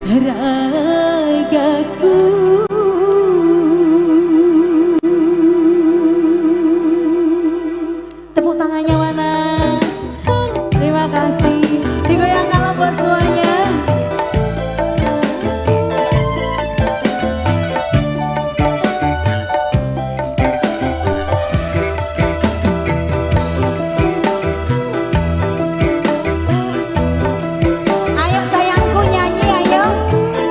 ragaku. Tepuk tangannya mana? Terima kasih. Digoyangkan loh buat semuanya. Ayo sayangku nyanyi, ayo.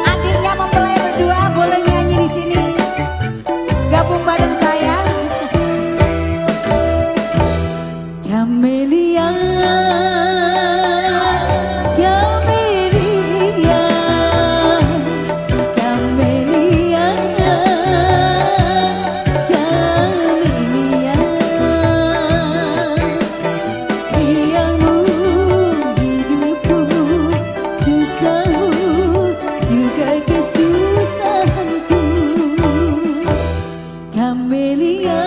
Adiknya mempelai berdua boleh nyanyi di sini. Gabung bareng saya. Camelia, Camelia, Camelia, Camelia, riangmu hidupku, susahmu juga kesusahanku. Camelia,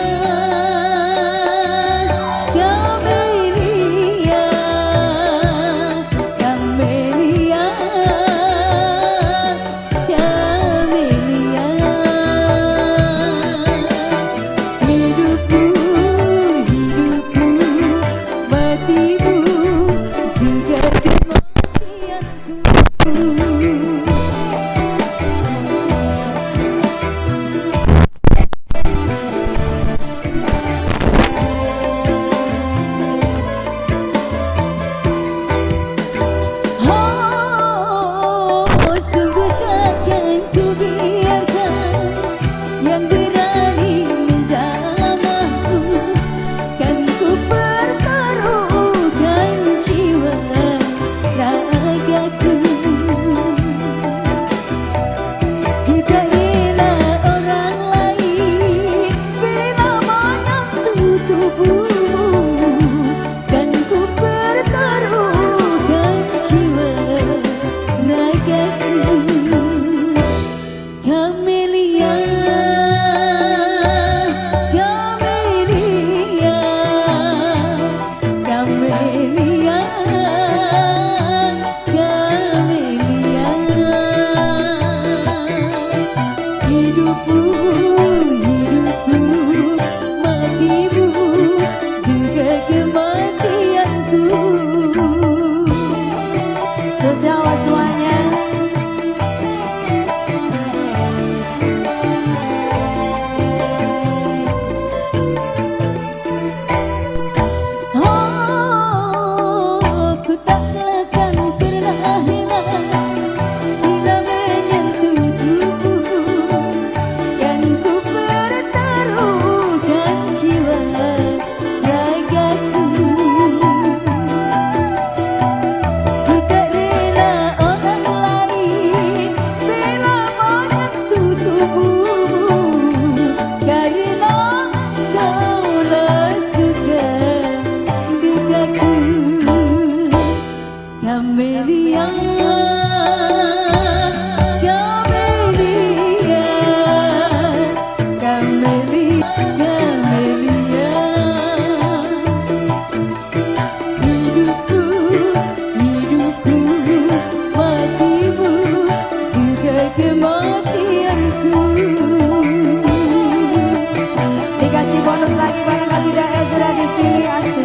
dikasih bonus lagi bareng Kasida Ezra di sini asik.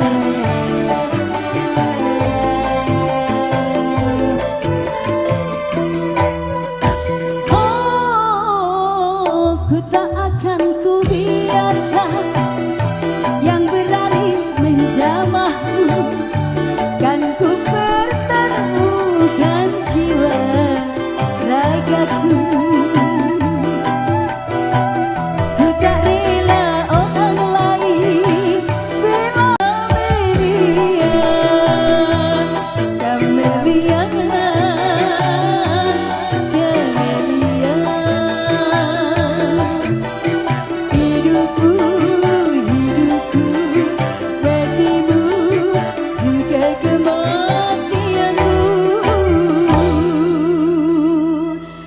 Oh, ku tak akan ku biarkan yang berani menjamahku, kan ku pertaruhkan jiwa ragaku.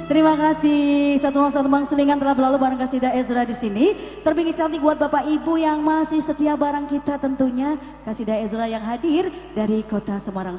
Terima kasih. Satu Bang Selingan telah berlalu bareng Kasida Ezra di sini. Terpilih cantik buat Bapak Ibu yang masih setia bareng kita tentunya. Kasida Ezra yang hadir dari Kota Semarang.